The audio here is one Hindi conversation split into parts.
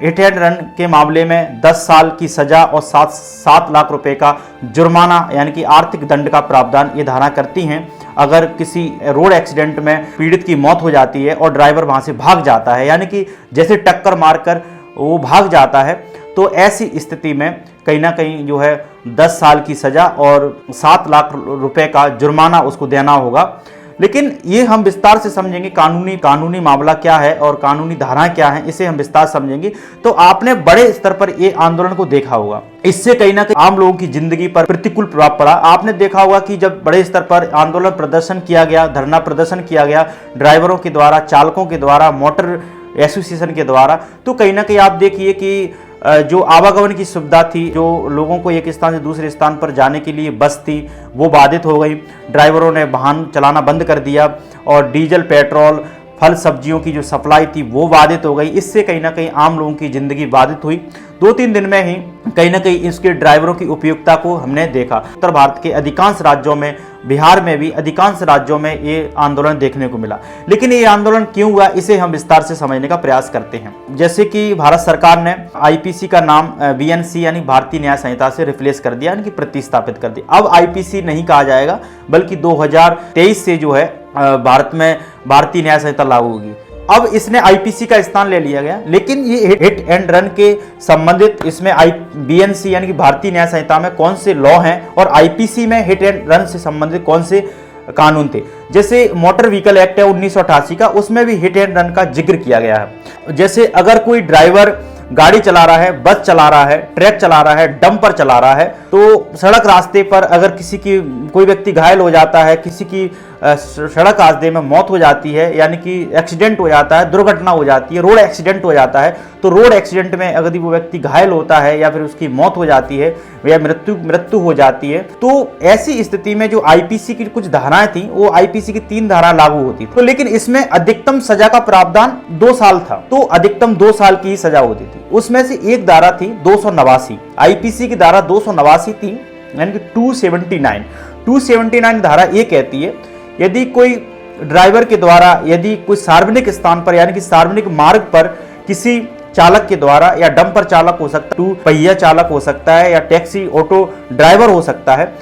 हिट एंड रन के मामले में 10 साल की सजा और 7 लाख रुपए का जुर्माना यानी कि आर्थिक दंड का प्रावधान ये धारा करती हैं। अगर किसी रोड एक्सीडेंट में पीड़ित की मौत हो जाती है और ड्राइवर वहां से भाग जाता है, यानी कि जैसे टक्कर मारकर वो भाग जाता है, तो ऐसी स्थिति में कहीं ना कहीं जो है 10 साल की सजा और 7 लाख रुपए का जुर्माना उसको देना होगा। लेकिन ये हम विस्तार से समझेंगे, कानूनी मामला क्या है और कानूनी धाराएं क्या हैं, इसे हम विस्तार समझेंगे। तो आपने बड़े स्तर पर ये आंदोलन को देखा होगा, इससे कहीं ना कहीं आम लोगों की जिंदगी पर प्रतिकूल प्रभाव पड़ा। आपने देखा होगा कि जब बड़े स्तर पर आंदोलन प्रदर्शन किया गया, धरना प्रदर्शन किया गया ड्राइवरों के द्वारा, चालकों के द्वारा, मोटर एसोसिएशन के द्वारा, तो कहीं ना कहीं आप देखिए कि जो आवागमन की सुविधा थी, जो लोगों को एक स्थान से दूसरे स्थान पर जाने के लिए बस थी, वो बाधित हो गई। ड्राइवरों ने वाहन चलाना बंद कर दिया और डीजल, पेट्रोल, फल सब्जियों की जो सप्लाई थी वो बाधित हो गई। इससे कहीं ना कहीं आम लोगों की जिंदगी बाधित हुई। 2-3 दिन में ही कहीं ना कहीं इसके ड्राइवरों की उपयुक्ता को हमने देखा। उत्तर भारत के अधिकांश राज्यों में, बिहार में भी अधिकांश राज्यों में ये आंदोलन देखने को मिला। लेकिन ये आंदोलन क्यों हुआ, इसे हम विस्तार से समझने का प्रयास करते हैं। जैसे कि भारत सरकार ने आईपीसी का नाम बीएनसी यानी भारतीय न्याय संहिता से रिप्लेस कर दिया, यानी कि प्रतिस्थापित कर दिया। अब आईपीसी नहीं कहा जाएगा, बल्कि 2023 से जो है भारत में भारतीय न्याय संहिता लागू होगी। अब इसने आईपीसी का स्थान ले लिया गया। लेकिन ये हिट एंड रन के संबंधित इसमें बीएनसी यानी कि भारतीय न्याय संहिता में कौन से लॉ हैं और आईपीसी में हिट एंड रन से संबंधित कौन से कानून थे। जैसे मोटर व्हीकल एक्ट है 1988 का, उसमें भी हिट एंड रन का जिक्र किया गया है। जैसे अगर कोई ड्राइवर गाड़ी चला रहा है, बस चला रहा है, ट्रक चला रहा है, डंपर चला रहा है, तो सड़क रास्ते पर अगर कोई व्यक्ति घायल हो जाता है, किसी की सड़क हादसे में मौत हो जाती है, यानी कि एक्सीडेंट हो जाता है, दुर्घटना हो जाती है, रोड एक्सीडेंट हो जाता है, तो रोड एक्सीडेंट में अगर वो व्यक्ति घायल होता है या फिर उसकी मौत हो जाती है या मृत्यु हो जाती है, तो ऐसी स्थिति में जो आईपीसी की कुछ धाराएं थी, वो आईपीसी की 3 धारा लागू होती थी। तो लेकिन इसमें अधिकतम सजा का प्रावधान 2 साल था, तो अधिकतम 2 साल की ही सजा होती थी। उसमें से एक धारा थी 289, आईपीसी की धारा 289 थी, यानी कि 279 धारा ये कहती है, यदि कोई ड्राइवर के द्वारा यदि कोई सार्वजनिक स्थान पर यानी कि सार्वजनिक मार्ग पर किसी चालक के द्वारा, या डंपर चालक हो सकता है, 2 पहिया चालक हो सकता है, या टैक्सी ऑटो ड्राइवर हो सकता है,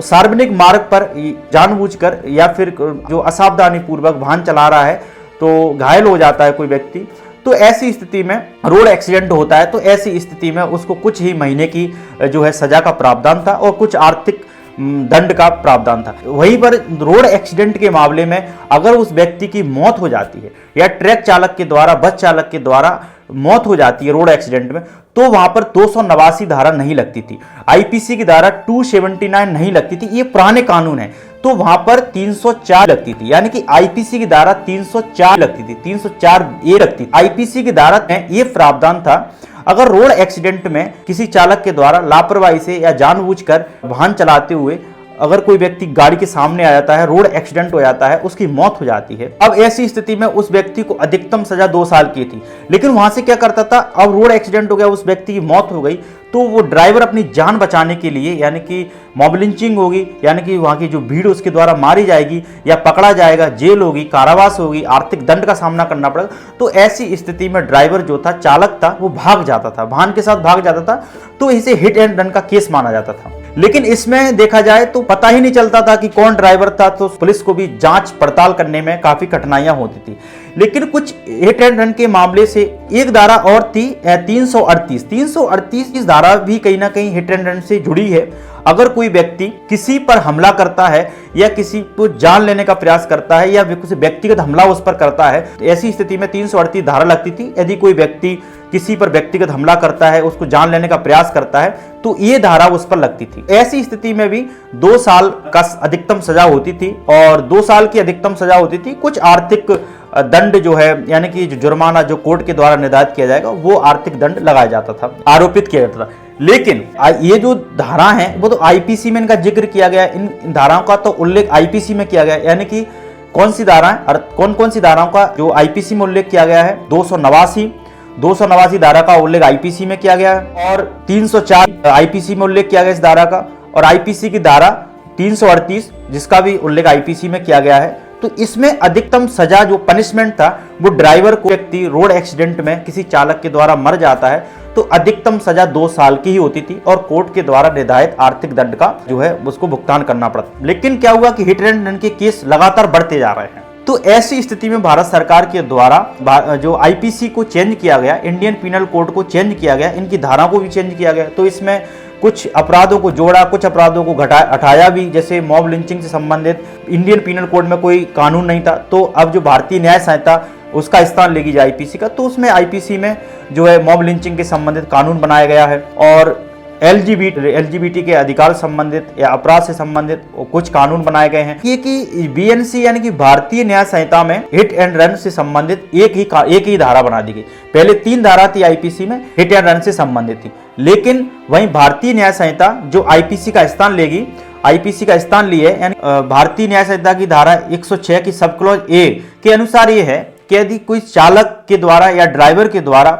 सार्वजनिक मार्ग पर जानबूझकर या फिर जो असावधानी पूर्वक वाहन चला रहा है तो घायल हो जाता है कोई व्यक्ति, तो ऐसी स्थिति में रोड एक्सीडेंट होता है, तो ऐसी स्थिति में उसको कुछ ही महीने की जो है सजा का प्रावधान था और कुछ आर्थिक दंड का प्रावधान था। वहीं पर रोड एक्सीडेंट के मामले में अगर उस व्यक्ति की मौत हो जाती है या ट्रक चालक के द्वारा, बस चालक के द्वारा मौत हो जाती है रोड एक्सीडेंट में, तो वहां पर 289 धारा नहीं लगती थी, आईपीसी की धारा 279 नहीं लगती थी, ये पुराने कानून है। तो वहां पर 304 लगती थी, यानी कि आईपीसी की धारा 304 लगती थी, 304 ए लगती थी। आईपीसी की धारा में ये प्रावधान था, अगर रोड एक्सीडेंट में किसी चालक के द्वारा लापरवाही से या जानबूझकर वाहन चलाते हुए अगर कोई व्यक्ति गाड़ी के सामने आ जाता है, रोड एक्सीडेंट हो जाता है, उसकी मौत हो जाती है, अब ऐसी स्थिति में उस व्यक्ति को अधिकतम सजा 2 साल की थी। लेकिन वहां से क्या करता था, अब रोड एक्सीडेंट हो गया, उस व्यक्ति की मौत हो गई, तो वो ड्राइवर अपनी जान बचाने के लिए, यानी कि मॉब लिंचिंग होगी, यानी कि वहां की जो भीड़ उसके द्वारा मारी जाएगी या पकड़ा जाएगा, जेल होगी, कारावास होगी, आर्थिक दंड का सामना करना पड़ेगा, तो ऐसी स्थिति में ड्राइवर जो था, चालक था, वो भाग जाता था, वाहन के साथ भाग जाता था, तो इसे हिट एंड रन का केस माना जाता था। लेकिन इसमें देखा जाए तो पता ही नहीं चलता था कि कौन ड्राइवर था, तो पुलिस को भी जांच पड़ताल करने में काफी कठिनाइयां होती थी। लेकिन कुछ हिट एंड रन के मामले से एक धारा और थी 338 इस धारा भी कहीं ना कहीं हिट एंड रन से जुड़ी है। अगर कोई व्यक्ति किसी पर हमला करता है या किसी को जान लेने का प्रयास करता है या किसी व्यक्तिगत हमला उस पर करता है, तो ऐसी स्थिति में 338 धारा लगती थी। यदि कोई व्यक्ति किसी पर व्यक्तिगत हमला करता है, उसको जान लेने का प्रयास करता है, तो ये धारा उस पर लगती थी। ऐसी स्थिति में भी 2 साल का अधिकतम सजा होती थी और 2 साल की अधिकतम सजा होती थी। कुछ आर्थिक दंड जो है, यानी कि जुर्माना जो कोर्ट के द्वारा निर्धारित किया जाएगा, वो आर्थिक दंड लगाया जाता था, आरोपित किया जाता था। लेकिन ये जो धारा है वो तो आईपीसी में इनका जिक्र किया गया, इन धाराओं का तो उल्लेख आईपीसी में किया गया, यानी कि कौन सी धाराएं और कौन सी धाराओं का जो आईपीसी में उल्लेख किया गया है, 289 धारा का उल्लेख आईपीसी में किया गया है और 304 आईपीसी में उल्लेख किया गया इस धारा का, और आईपीसी की धारा 338 जिसका भी उल्लेख आईपीसी में किया गया है। तो इसमें अधिकतम सजा जो पनिशमेंट था वो ड्राइवर को, व्यक्ति रोड एक्सीडेंट में किसी चालक के द्वारा मर जाता है तो अधिकतम सजा 2 साल की ही होती थी और कोर्ट के द्वारा निर्धारित आर्थिक दंड का जो है उसको भुगतान करना पड़ता। लेकिन क्या हुआ कि हिट एंड रन के केस लगातार बढ़ते जा रहे हैं। तो ऐसी स्थिति में भारत सरकार के द्वारा जो आईपीसी को चेंज किया गया, इंडियन पिनल कोड को चेंज किया गया, इनकी धारा को भी चेंज किया गया। तो इसमें कुछ अपराधों को जोड़ा, कुछ अपराधों को हटाया भी। जैसे मॉब लिंचिंग से संबंधित इंडियन पिनल कोड में कोई कानून नहीं था, तो अब जो भारतीय न्याय संहिता उसका स्थान लेगी आईपीसी का, तो उसमें आईपीसी में जो है मॉब लिंचिंग के संबंधित कानून बनाया गया है और एलजीबीटी के अधिकार संबंधित या अपराध से संबंधित कुछ कानून बनाए गए हैं। ये कि बीएनसी यानी कि भारतीय न्याय संहिता में हिट एंड रन से संबंधित एक ही धारा बना दी गई। पहले 3 धारा थी आईपीसी में हिट एंड रन से संबंधित थी, लेकिन वहीं भारतीय न्याय संहिता जो आईपीसी का स्थान लेगी, आईपीसी का स्थान लिए, यानी भारतीय न्याय संहिता की धारा 106 की सब क्लॉज ए के अनुसार ये है कि यदि कोई चालक के द्वारा या ड्राइवर के द्वारा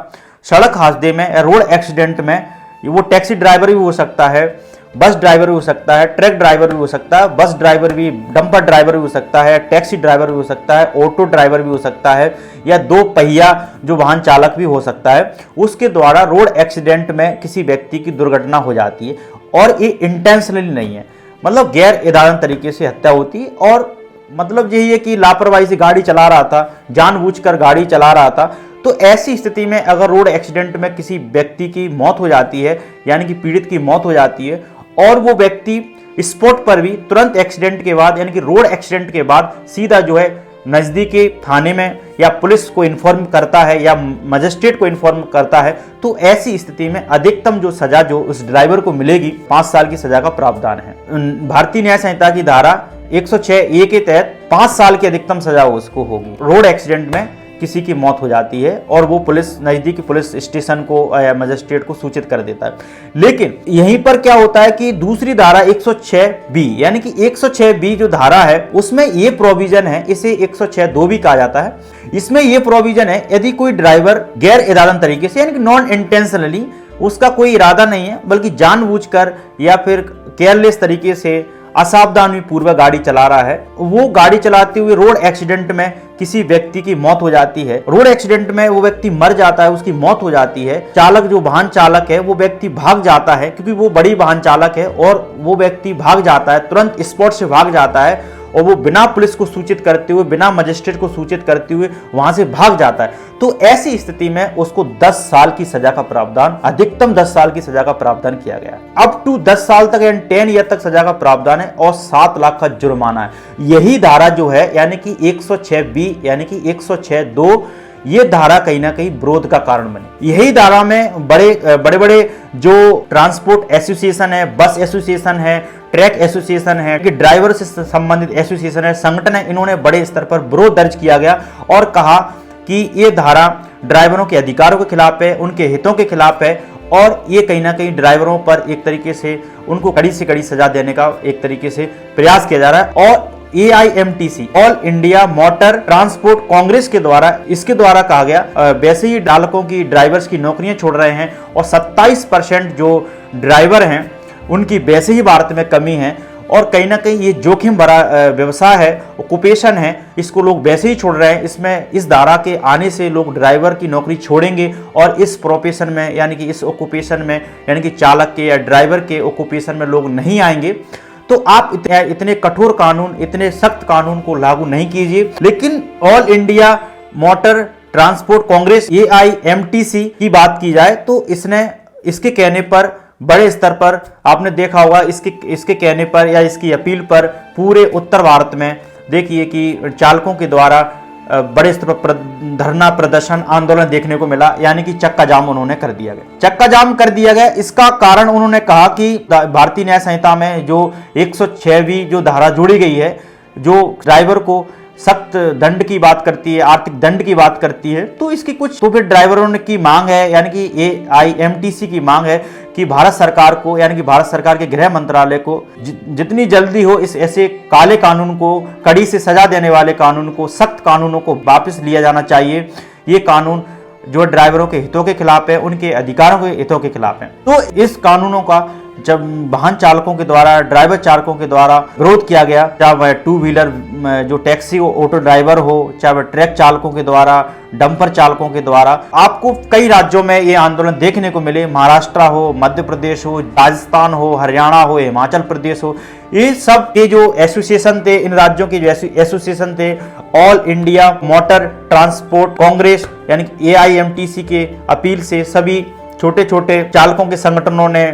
सड़क हादसे में या रोड एक्सीडेंट में, वो टैक्सी ड्राइवर भी हो सकता है, बस ड्राइवर भी हो सकता है, ट्रक ड्राइवर भी हो सकता है, बस ड्राइवर भी, डंपर ड्राइवर भी हो सकता है, टैक्सी ड्राइवर भी हो सकता है, ऑटो ड्राइवर भी हो सकता है, या 2 पहिया जो वाहन चालक भी हो सकता है, उसके द्वारा रोड एक्सीडेंट में किसी व्यक्ति की दुर्घटना हो जाती है और ये इंटेंशनली नहीं है, मतलब गैर इरादतन तरीके से हत्या होती है और मतलब यही है कि लापरवाही से गाड़ी चला रहा था, जानबूझकर गाड़ी चला रहा था। तो ऐसी स्थिति में अगर रोड एक्सीडेंट में किसी व्यक्ति की मौत हो जाती है, यानी कि पीड़ित की मौत हो जाती है और वो व्यक्ति स्पॉट पर भी तुरंत एक्सीडेंट के बाद, यानी कि रोड एक्सीडेंट के बाद सीधा जो है नज़दीकी थाने में या पुलिस को इन्फॉर्म करता है या मजिस्ट्रेट को इन्फॉर्म करता है, तो ऐसी स्थिति में अधिकतम जो सजा जो उस ड्राइवर को मिलेगी 5 साल की सजा का प्रावधान है। भारतीय न्याय संहिता की धारा 106A के तहत 5 साल की अधिकतम सजा उसको होगी। रोड एक्सीडेंट में किसी की मौत हो जाती है और वो पुलिस, नजदीकी पुलिस स्टेशन को या मजिस्ट्रेट को सूचित कर देता है। लेकिन यहीं पर क्या होता है कि दूसरी धारा 106B, यानी कि 106B जो धारा है उसमें ये प्रोविजन है, इसे 106(2) भी कहा जाता है। इसमें ये प्रोविजन है यदि कोई ड्राइवर गैर इरादतन तरीके से, यानी कि नॉन इंटेंशनली, उसका कोई इरादा नहीं है बल्कि जानबूझकर या फिर केयरलेस तरीके से असावधानी पूर्वक गाड़ी चला रहा है, वो गाड़ी चलाते हुए रोड एक्सीडेंट में किसी व्यक्ति की मौत हो जाती है, रोड एक्सीडेंट में वो व्यक्ति मर जाता है, उसकी मौत हो जाती है, चालक जो वाहन चालक है वो व्यक्ति भाग जाता है क्योंकि वो बड़ी वाहन चालक है और वो व्यक्ति भाग जाता है, तुरंत स्पॉट से भाग जाता है और वो बिना पुलिस को सूचित करते हुए, बिना मजिस्ट्रेट को सूचित करते हुए वहां से भाग जाता है। तो ऐसी स्थिति में उसको 10 साल की सजा का प्रावधान, अधिकतम 10 साल की सजा का प्रावधान किया गया है। अप टू 10 साल तक यानी 10 ईयर तक सजा का प्रावधान है और 7 लाख का जुर्माना है। यही धारा जो है यानी कि 106B यानी कि 106(2) ये धारा कहीं ना कहीं विरोध का कारण बनी। यही धारा में बड़े जो ट्रांसपोर्ट एसोसिएशन है, बस एसोसिएशन है, ट्रैक एसोसिएशन है, कि ड्राइवर से संबंधित एसोसिएशन है, संगठन है, इन्होंने बड़े स्तर पर विरोध दर्ज किया गया और कहा कि ये धारा ड्राइवरों के अधिकारों के खिलाफ है, उनके हितों के खिलाफ है और ये कहीं ना कहीं ड्राइवरों पर एक तरीके से उनको कड़ी से कड़ी सजा देने का एक तरीके से प्रयास किया जा रहा है। और AIMTC, all India motor transport Congress के द्वारा, इसके द्वारा कहा गया वैसे ही चालकों की, ड्राइवर्स की नौकरियां छोड़ रहे हैं और 27% जो ड्राइवर हैं उनकी वैसे ही भारत में कमी है और कहीं ना कहीं ये जोखिम भरा व्यवसाय है, ऑक्यूपेशन है, इसको लोग वैसे ही छोड़ रहे हैं। इसमें इस धारा के आने से लोग ड्राइवर की नौकरी छोड़ेंगे और इस प्रोफेशन में, यानी कि इस ऑक्यूपेशन में, यानी कि चालक के या ड्राइवर के ऑक्यूपेशन में लोग नहीं आएंगे। तो आप इतने कठोर कानून, इतने सख्त कानून को लागू नहीं कीजिए। लेकिन all India motor transport Congress AIMTC की बात की जाए तो इसके कहने पर बड़े स्तर पर आपने देखा होगा, इसके कहने पर या इसकी अपील पर पूरे उत्तर भारत में देखिए कि चालकों के द्वारा बड़े स्तर पर धरना, प्रदर्शन, आंदोलन देखने को मिला, यानी कि चक्का जाम उन्होंने कर दिया गया, चक्का जाम कर दिया गया। इसका कारण उन्होंने कहा कि भारतीय न्याय संहिता में जो 106B जो धारा जोड़ी गई है, जो ड्राइवर को सख्त दंड की बात करती है, आर्थिक दंड की बात करती है, तो इसकी कुछ तो फिर ड्राइवरों ने की मांग है, यानी कि AIMTC की मांग है कि भारत सरकार को, यानी कि भारत सरकार के गृह मंत्रालय को जितनी जल्दी हो इस ऐसे काले कानून को, कड़ी से सजा देने वाले कानून को, सख्त कानूनों को वापस लिया जाना चाहिए। ये कानून जो ड्राइवरों के हितों के खिलाफ है, उनके अधिकारों के हितों के खिलाफ है। तो इस कानूनों का जब वाहन चालकों के द्वारा, ड्राइवर चालकों के द्वारा विरोध किया गया, चाहे वह टू व्हीलर जो टैक्सी ऑटो ड्राइवर हो, चाहे वह ट्रक चालकों के द्वारा, डंपर चालकों के द्वारा। आपको कई राज्यों में ये आंदोलन देखने को मिले, महाराष्ट्र हो, मध्य प्रदेश हो, राजस्थान हो, हरियाणा हो, हिमाचल प्रदेश हो। ये सब के जो एसोसिएशन थे, इन राज्यों के जो एसोसिएशन थे, all India motor transport Congress यानी AIMTC के अपील से सभी छोटे छोटे चालकों के संगठनों ने,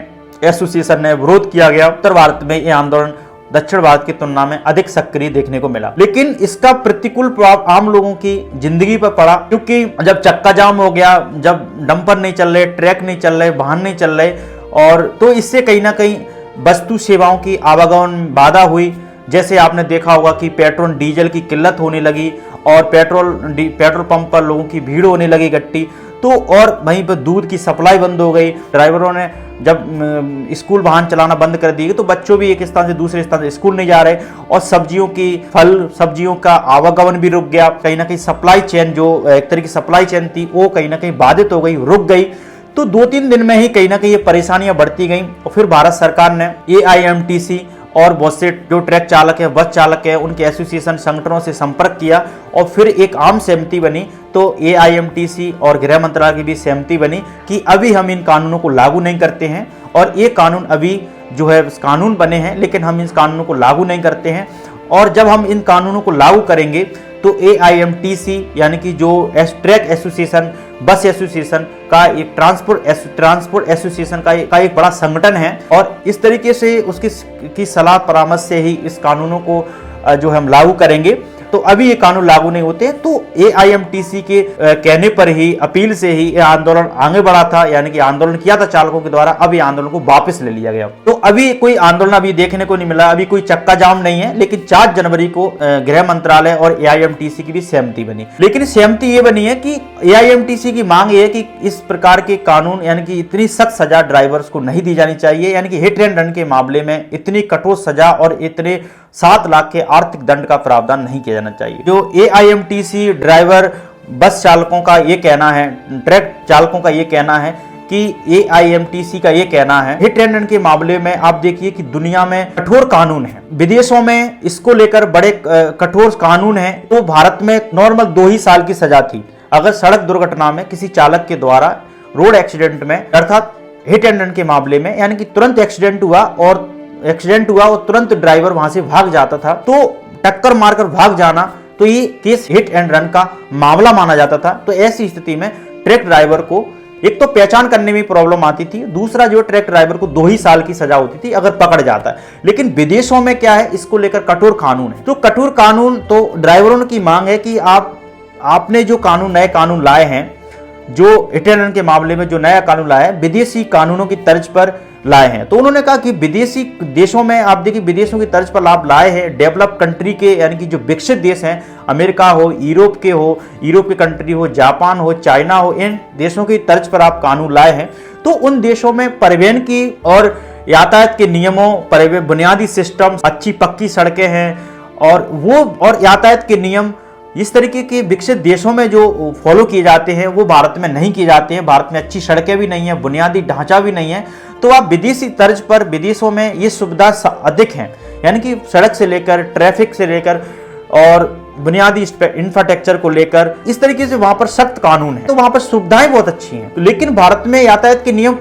एसोसिएशन ने विरोध किया गया। उत्तर भारत में ये आंदोलन दक्षिण भारत की तुलना में अधिक सक्रिय देखने को मिला, लेकिन इसका प्रतिकूल प्रभाव आम लोगों की जिंदगी पर पड़ा, क्योंकि जब चक्का जाम हो गया, जब डंपर नहीं चल रहे, ट्रक नहीं चल रहे, वाहन नहीं चल रहे, और तो इससे कहीं ना कहीं वस्तु सेवाओं की आवागमन में बाधा हुई। जैसे आपने देखा होगा कि पेट्रोल डीजल की किल्लत होने लगी और पेट्रोल पंप पर लोगों की भीड़ होने लगी इकट्ठी, तो और वहीं पर दूध की सप्लाई बंद हो गई। ड्राइवरों ने जब स्कूल वाहन चलाना बंद कर दिए तो बच्चों भी एक स्थान से दूसरे स्थान से स्कूल नहीं जा रहे, और फल सब्जियों का आवागमन भी रुक गया। कहीं ना कहीं सप्लाई चेन, जो एक तरह की सप्लाई चेन थी, वो कहीं ना कहीं बाधित हो गई, रुक गई। तो 2-3 दिन में ही कहीं ना कहीं ये परेशानियां बढ़ती गई, और फिर भारत सरकार ने AIMTC और बहुत से जो ट्रक चालक है, बस चालक है, उनके एसोसिएशन संगठनों से संपर्क किया और फिर एक आम सहमति बनी। तो AIMTC और गृह मंत्रालय की भी सहमति बनी कि अभी हम इन कानूनों को लागू नहीं करते हैं, और ये कानून अभी जो है कानून बने हैं, लेकिन हम इस कानूनों को लागू नहीं करते हैं। और जब हम इन कानूनों को लागू करेंगे तो AIMTC यानी कि जो ट्रक एसोसिएशन, बस एसोसिएशन का एक ट्रांसपोर्ट एसोसिएशन का एक बड़ा संगठन है, और इस तरीके से उसकी सलाह परामर्श से ही इस कानूनों को जो हम लागू करेंगे। तो अभी ये कानून लागू नहीं होते, तो AIMTC के कहने पर ही, अपील से ही ये आंदोलन आगे बढ़ा था, यानी कि आंदोलन किया था चालकों के द्वारा। अब ये आंदोलन को वापस ले लिया गया। तो अभी कोई आंदोलन अभी देखने को नहीं मिला, अभी कोई चक्का जाम नहीं है, लेकिन 4 जनवरी को गृह मंत्रालय और AIMTC की भी सहमति बनी। लेकिन सहमति ये बनी है कि AIMTC की मांग ये है कि इस प्रकार के कानून, यानी कि इतनी सख्त सजा ड्राइवर्स को नहीं दी जानी चाहिए, यानी कि हिट एंड रन के मामले में इतनी कठोर सजा और इतने 7 लाख के आर्थिक दंड का प्रावधान नहीं किया जाना चाहिए। जो AIMTC ड्राइवर, बस चालकों का ये कहना है, ट्रक चालकों का ये कहना है कि AIMTC का ये कहना है, हिट एंड रन के मामले में आप देखिए कि दुनिया में कठोर कानून है, विदेशों में इसको लेकर बड़े कठोर कानून है। तो भारत में नॉर्मल 2 ही साल की सजा थी अगर सड़क दुर्घटना में किसी चालक के द्वारा, रोड एक्सीडेंट में, अर्थात हिट एंड रन के मामले में, यानी कि तुरंत एक्सीडेंट हुआ और तुरंत ड्राइवर वहां से भाग जाता था, तो टक्कर मारकर भाग जाना, तो ये केस हिट एंड रन का मामला माना जाता था। तो ऐसी स्थिति में ट्रक ड्राइवर को एक तो पहचान करने में प्रॉब्लम आती थी, दूसरा जो ट्रक ड्राइवर को 2 ही साल की सजा होती थी अगर पकड़ जाता है। लेकिन विदेशों में क्या है, इसको लेकर कठोर कानून है। तो कठोर कानून, तो ड्राइवरों की मांग है कि आपने जो नए कानून लाए हैं, जो हिट एंड रन के मामले में जो नया कानून लाया है, विदेशी कानूनों की तर्ज पर लाए हैं। तो उन्होंने कहा कि विदेशी देशों में, आप देखिए विदेशों की तर्ज पर आप लाए हैं, डेवलप कंट्री के, यानी कि जो विकसित देश हैं, अमेरिका हो, यूरोप की कंट्री हो, जापान हो, चाइना हो, इन देशों की तर्ज पर आप कानून लाए हैं। तो उन देशों में परिवहन की और यातायात के नियमों, परिवहन बुनियादी सिस्टम, अच्छी पक्की सड़कें हैं, और यातायात के नियम इस तरीके के विकसित देशों में जो फॉलो किए जाते हैं वो भारत में नहीं किए जाते हैं। भारत में अच्छी सड़कें भी नहीं है, बुनियादी ढांचा भी नहीं है। तो आप विदेशी तर्ज पर, विदेशों में ये सुविधा अधिक है, यानी कि सड़क से लेकर, ट्रैफिक से लेकर और बुनियादी इंफ्रास्ट्रक्चर को लेकर, इस तरीके से वहां पर सख्त कानून है, तो वहां पर सुविधाएं बहुत अच्छी हैं। लेकिन भारत में यातायात के नियम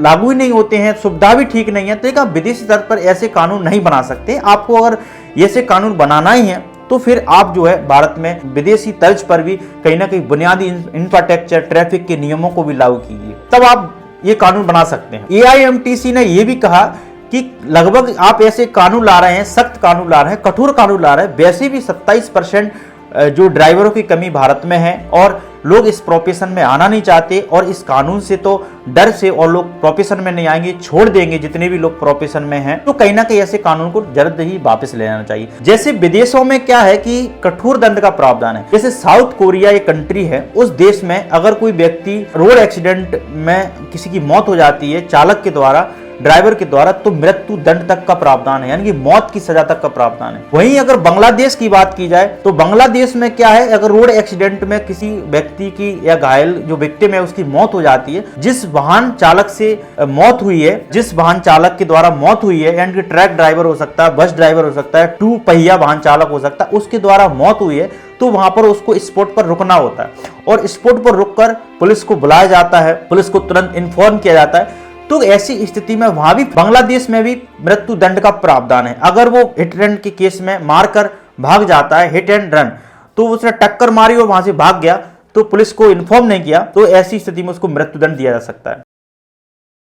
लागू ही नहीं होते हैं, सुविधा भी ठीक नहीं है। तो विदेशी तर्ज पर ऐसे कानून नहीं बना सकते। आपको अगर ऐसे कानून बनाना ही है तो फिर आप जो है भारत में विदेशी तर्ज पर भी कहीं ना कहीं बुनियादी इंफ्रास्ट्रक्चर, ट्रैफिक के नियमों को भी लागू कीजिए, तब आप ये कानून बना सकते हैं। AIMTC ने ये भी कहा कि लगभग आप ऐसे कानून ला रहे हैं, सख्त कानून ला रहे हैं, कठोर कानून ला रहे हैं, वैसे भी 27% जो ड्राइवरों की कमी भारत में है, और लोग इस प्रोफेशन में आना नहीं चाहते, और इस कानून से तो डर से और लोग प्रोफेशन में नहीं आएंगे, छोड़ देंगे जितने भी लोग प्रोफेशन में हैं। तो कहीं ना कहीं ऐसे कानून को जल्द ही वापस ले जाना चाहिए। जैसे विदेशों में क्या है कि कठोर दंड का प्रावधान है। जैसे साउथ कोरिया एक कंट्री है, उस देश में अगर कोई व्यक्ति रोड एक्सीडेंट में किसी की मौत हो जाती है चालक के द्वारा, ड्राइवर के द्वारा तो मृत्यु दंड तक का प्रावधान है, यानी कि मौत की सजा तक का प्रावधान है। वहीं अगर बांग्लादेश की बात की जाए तो बांग्लादेश में क्या है, अगर रोड एक्सीडेंट में किसी व्यक्ति की या घायल जो विक्टिम है उसकी मौत हो जाती है, जिस वाहन चालक से मौत हुई है, जिस वाहन चालक के द्वारा मौत हुई है, यानी कि ट्रक ड्राइवर हो सकता है, बस ड्राइवर हो सकता है, 2 पहिया वाहन चालक हो सकता है, उसके द्वारा मौत हुई है, तो वहां पर उसको स्पॉट पर रुकना होता है और स्पॉट पर रुककर पुलिस को बुलाया जाता है, पुलिस को तुरंत इन्फॉर्म किया जाता है। तो ऐसी स्थिति में वहां भी बांग्लादेश में भी मृत्यु दंड का प्रावधान है। अगर वो हिट रन के केस में मारकर भाग जाता है, हिट एंड रन, तो उसने टक्कर मारी और वहां से भाग गया, तो पुलिस को इन्फॉर्म नहीं किया, तो ऐसी स्थिति में उसको मृत्यु दंड दिया जा सकता है।